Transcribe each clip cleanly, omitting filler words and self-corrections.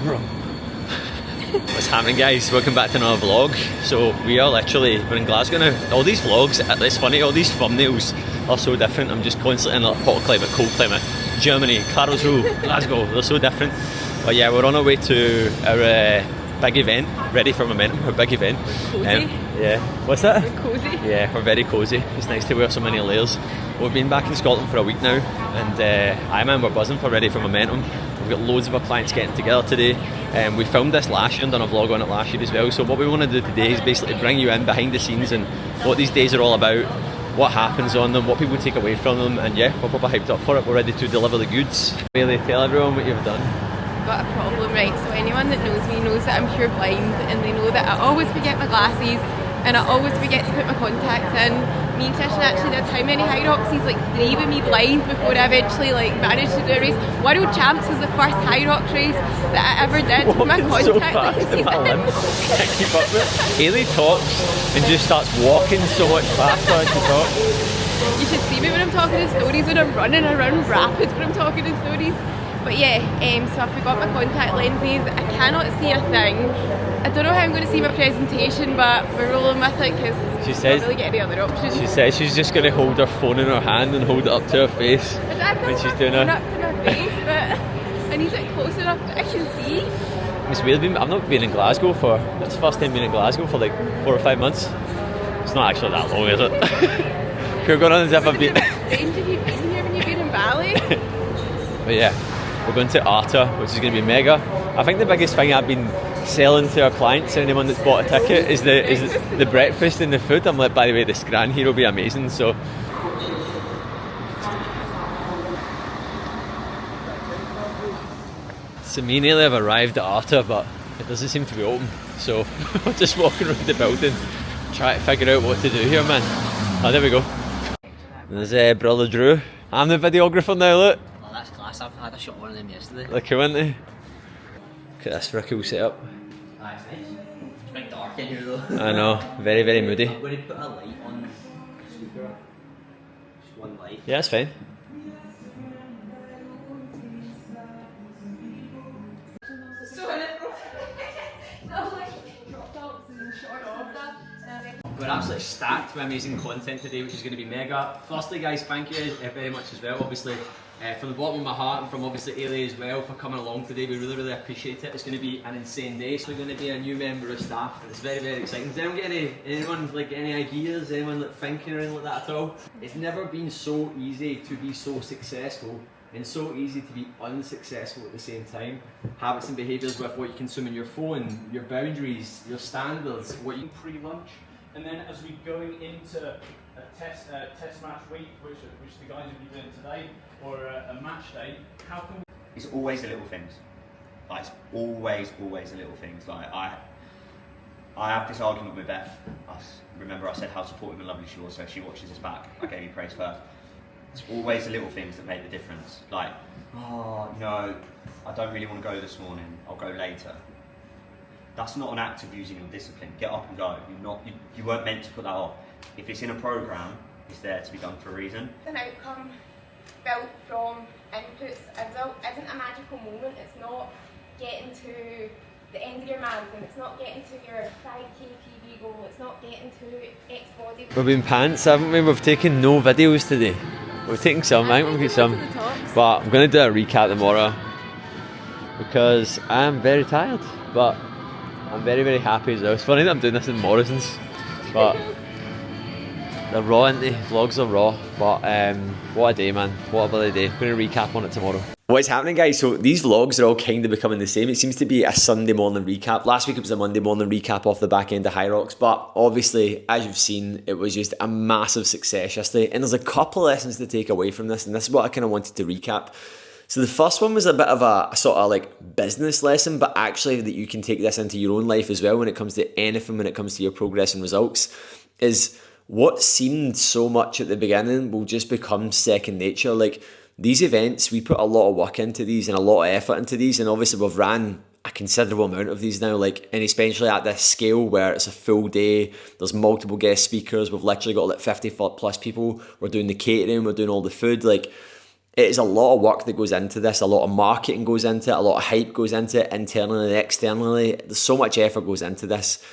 What's happening, guys? Welcome back to another vlog. So we're in Glasgow now. All these vlogs, it's funny, all these thumbnails are so different. I'm just constantly in like hot climate, cold climate, Germany, Karlsruhe, Glasgow, they're so different. But yeah, we're on our way to our big event, ready for momentum, our big event. Cozy. Yeah. What's that? We're cozy. Yeah, we're very cozy. It's nice to wear so many layers. We've been back in Scotland for a week now, and we're buzzing for Ready for Momentum. We've got loads of our clients getting together today. We filmed this last year and done a vlog on it last year as well. So what we want to do today is basically bring you in behind the scenes and what these days are all about, what happens on them, what people take away from them, and yeah, we're probably hyped up for it. We're ready to deliver the goods. Really, tell everyone what you've done. Got a problem, right? So anyone that knows me knows that I'm pure blind, and they know that I always forget my glasses and I always forget to put my contacts in. Me and Tishan actually did how many high rocks? He's like 3 with me blind before I eventually managed to do a race. World Champs was the first high rock race that I ever did with my contact so fast in my limb. Can't keep up with it. Hayley talks and just starts walking so much faster as she talks. You should see me when I'm talking in stories. When I'm running, I run rapid when I'm talking in stories. But yeah, so I forgot my contact lenses. I cannot see a thing. I don't know how I'm going to see my presentation, but we're rolling with it because I don't really get any other options. She says she's just going to hold her phone in her hand and hold it up to her face when she's doing it. Up to my face, but I need it close enough that I can see. It's weird. I've not been in Glasgow it's the first time being in Glasgow for like 4 or 5 months. It's not actually that long, is it? You're going on as if I've been. Strange if you've been here when you've been in Bali. But yeah, we're going to Arta, which is going to be mega. I think the biggest thing I've been selling to our clients, anyone that's bought a ticket, is the breakfast and the food. I'm like, by the way, this Gran here will be amazing. So me nearly have arrived at Arta, but it doesn't seem to be open. So we're just walking around the building, trying to figure out what to do here, man. Oh, there we go. And there's brother Drew. I'm the videographer now, look. Oh, that's class. I've had a shot of one of them yesterday. Look who went there. Look at this for a cool setup. That's nice. It's a bit dark in here though. I know, very, very moody. I'm going to put a light on the speaker. Just one light. Yeah, that's fine. We're absolutely stacked with amazing content today, which is going to be mega. Firstly, guys, thank you very much as well, obviously, from the bottom of my heart and from obviously Ailey as well for coming along today. We really, really appreciate it. It's going to be an insane day. So we're going to be a new member of staff, and it's very, very exciting. Does anyone get anyone like any ideas? Anyone like thinking or anything like that at all? It's never been so easy to be so successful and so easy to be unsuccessful at the same time. Habits and behaviours with what you consume on your phone, your boundaries, your standards, what you pre-lunch, and then as we're going into a test match week, which the guys will be doing today, or a match day, how can we... It's always the little things. Like, it's always the little things. Like, I have this argument with Beth. Remember I said how supportive and lovely she was, so if she watches this back, I gave you praise first. It's always the little things that make the difference. Like, oh, no, I don't really want to go this morning, I'll go later. That's not an act of using your discipline. Get up and go. You weren't meant to put that off. If it's in a programme, it's there to be done for a reason. An outcome built from inputs isn't a magical moment. It's not getting to the end of your marathon. It's not getting to your 5k PB goal. It's not getting to X body. We've been pants, haven't we? We've taken no videos today. We've taken some, I think we've got some. But I'm going to do a recap tomorrow because I'm very tired. But I'm very, very happy as well. It's funny that I'm doing this in Morrison's. But they're raw, aren't they? Vlogs are raw. But what a day, man. What a bloody day. I'm going to recap on it tomorrow. What's happening, guys? So these vlogs are all kind of becoming the same. It seems to be a Sunday morning recap. Last week it was a Monday morning recap off the back end of High Rocks, but obviously, as you've seen, it was just a massive success yesterday. And there's a couple of lessons to take away from this, and this is what I kind of wanted to recap. So the first one was a bit of a sort of like business lesson, but actually that you can take this into your own life as well when it comes to anything, when it comes to your progress and results, is what seemed so much at the beginning will just become second nature. Like, these events, we put a lot of work into these and a lot of effort into these, and obviously we've ran a considerable amount of these now, like, and especially at this scale where it's a full day, there's multiple guest speakers, we've literally got like 50 plus people, we're doing the catering, we're doing all the food, like, it is a lot of work that goes into this, a lot of marketing goes into it, a lot of hype goes into it, internally and externally. There's so much effort goes into this.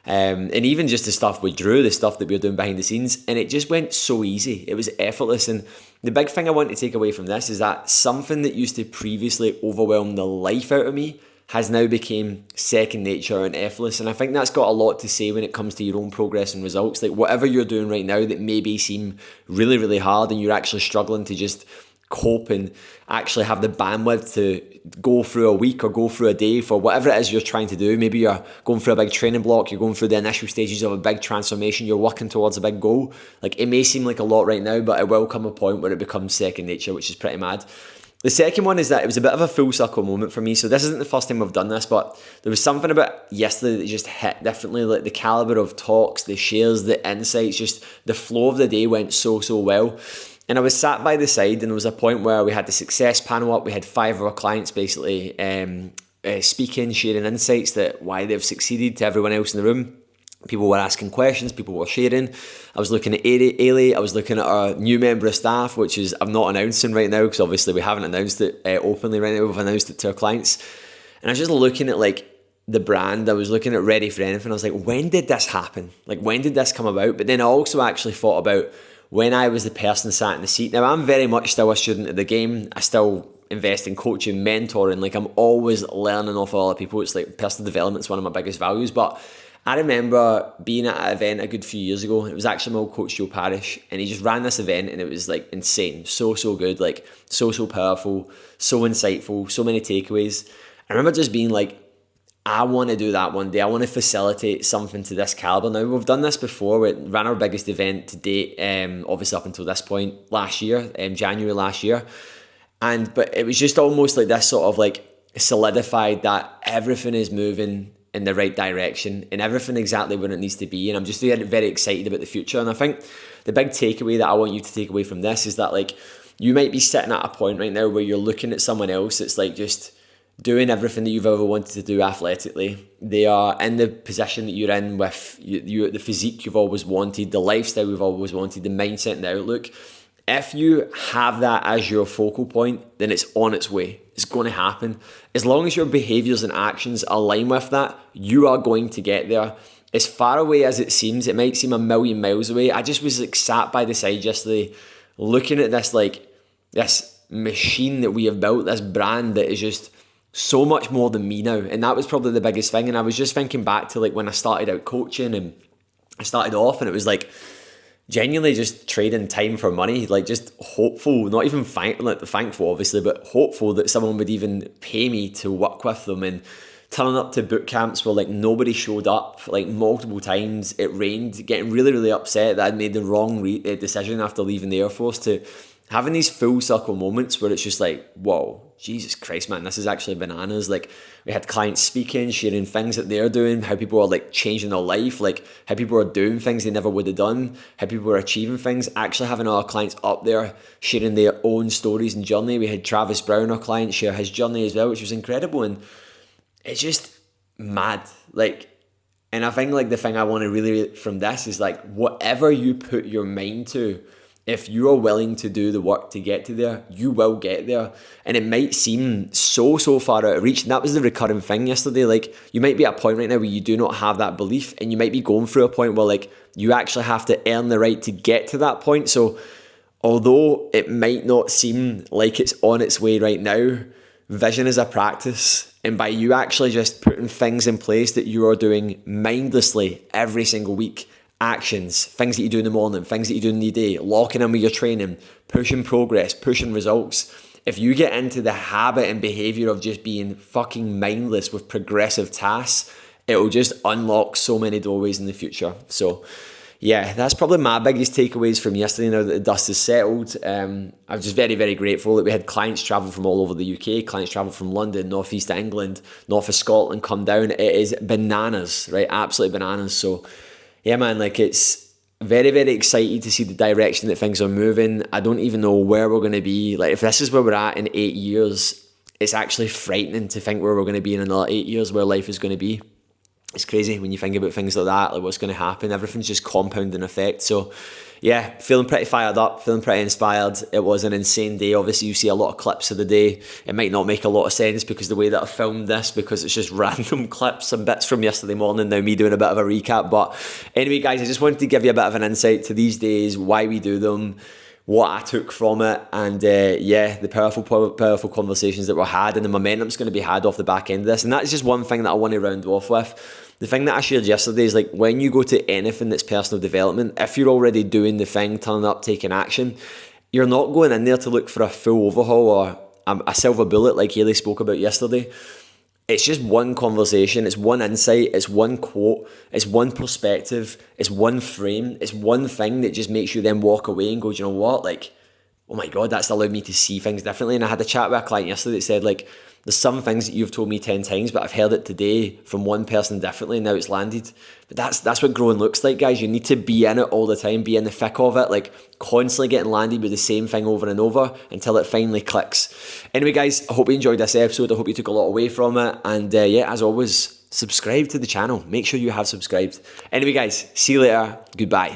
And even just the stuff with Drew, the stuff that we were doing behind the scenes, and it just went so easy. It was effortless. And the big thing I want to take away from this is that something that used to previously overwhelm the life out of me has now become second nature and effortless. And I think that's got a lot to say when it comes to your own progress and results. Like whatever you're doing right now that maybe seem really, really hard and you're actually struggling to just cope and actually have the bandwidth to go through a week or go through a day for whatever it is you're trying to do. Maybe you're going through a big training block, you're going through the initial stages of a big transformation, you're working towards a big goal. Like it may seem like a lot right now, but it will come a point where it becomes second nature, which is pretty mad. The second one is that it was a bit of a full circle moment for me. So this isn't the first time we've done this, but there was something about yesterday that just hit differently. Like the caliber of talks, the shares, the insights, just the flow of the day went so well. And I was sat by the side, and there was a point where we had the success panel up. We had 5 of our clients basically speaking, sharing insights that why they've succeeded to everyone else in the room. People were asking questions, people were sharing. I was looking at Ailey, I was looking at our new member of staff, which is I'm not announcing right now because obviously we haven't announced it openly right now. We've announced it to our clients. And I was just looking at like the brand. I was looking at Ready for Anything. I was like, when did this happen? Like, when did this come about? But then I also actually thought about when I was the person sat in the seat. Now, I'm very much still a student of the game. I still invest in coaching, mentoring. Like, I'm always learning off of other people. It's like personal development's one of my biggest values. But I remember being at an event a good few years ago. It was actually my old coach, Joe Parrish, and he just ran this event, and it was like insane. So good, like so powerful, so insightful, so many takeaways. I remember just being like, I want to do that one day. I want to facilitate something to this caliber. Now, we've done this before. We ran our biggest event to date, obviously up until this point last year, January last year. But it was just almost like this sort of like solidified that everything is moving in the right direction and everything exactly where it needs to be. And I'm just very excited about the future. And I think the big takeaway that I want you to take away from this is that like you might be sitting at a point right now where you're looking at someone else that's like just doing everything that you've ever wanted to do athletically. They are in the position that you're in with you the physique you've always wanted, the lifestyle you've always wanted, the mindset and the outlook. If you have that as your focal point, then it's on its way. It's going to happen. As long as your behaviors and actions align with that, you are going to get there. As far away as it seems, it might seem a million miles away. I just was like sat by the side yesterday looking at this like this machine that we have built, this brand that is just so much more than me now. And that was probably the biggest thing. And I was just thinking back to like when I started out coaching and I started off and it was like genuinely just trading time for money, like just hopeful, not even thankful obviously, but hopeful that someone would even pay me to work with them. And turning up to boot camps where like nobody showed up like multiple times, it rained, getting really upset that I'd made the wrong decision after leaving the Air Force, to having these full circle moments where it's just like, whoa, Jesus Christ, man, this is actually bananas. Like we had clients speaking, sharing things that they're doing, how people are like changing their life, like how people are doing things they never would have done, how people are achieving things, actually having our clients up there sharing their own stories and journey. We had Travis Brown, our client, share his journey as well, which was incredible. And it's just mad. Like, and I think like the thing I want to really from this is like whatever you put your mind to, if you are willing to do the work to get to there, you will get there. And it might seem so far out of reach. And that was the recurring thing yesterday. Like you might be at a point right now where you do not have that belief, and you might be going through a point where like you actually have to earn the right to get to that point. So although it might not seem like it's on its way right now, vision is a practice. And by you actually just putting things in place that you are doing mindlessly every single week, actions, things that you do in the morning, things that you do in the day, locking in with your training, pushing progress, pushing results. If you get into the habit and behavior of just being fucking mindless with progressive tasks, it will just unlock so many doorways in the future. So yeah, that's probably my biggest takeaways from yesterday now that the dust has settled. I'm just very grateful that we had clients travel from all over the UK, clients travel from London, North East England, North of Scotland come down. It is bananas, right? Absolutely bananas. So yeah, man, like it's very excited to see the direction that things are moving. I don't even know where we're going to be. Like if this is where we're at in 8 years, it's actually frightening to think where we're going to be in another 8 years, where life is going to be. it's crazy when you think about things like that, like what's going to happen. Everything's just compounding effect. So yeah, feeling pretty fired up, feeling pretty inspired. It was an insane day. Obviously you see a lot of clips of the day. It might not make a lot of sense because the way that I filmed this, because it's just random clips and bits from yesterday morning, now me doing a bit of a recap. But anyway guys, I just wanted to give you a bit of an insight to these days, why we do them, what I took from it, and yeah, the powerful conversations that were had, and the momentum's going to be had off the back end of this. And that's just one thing that I want to round off with. The thing that I shared yesterday is, like, when you go to anything that's personal development, if you're already doing the thing, turning up, taking action, you're not going in there to look for a full overhaul or a silver bullet like Hayley spoke about yesterday. It's just one conversation, it's one insight, it's one quote, it's one perspective, it's one frame, it's one thing that just makes you then walk away and go, do you know what, like, oh my God, that's allowed me to see things differently. And I had a chat with a client yesterday that said, like, there's some things that you've told me 10 times, but I've heard it today from one person differently, and now it's landed. But that's what growing looks like, guys. You need to be in it all the time, be in the thick of it, like constantly getting landed with the same thing over and over until it finally clicks. Anyway, guys, I hope you enjoyed this episode. I hope you took a lot away from it. And yeah, as always, subscribe to the channel. Make sure you have subscribed. Anyway, guys, see you later. Goodbye.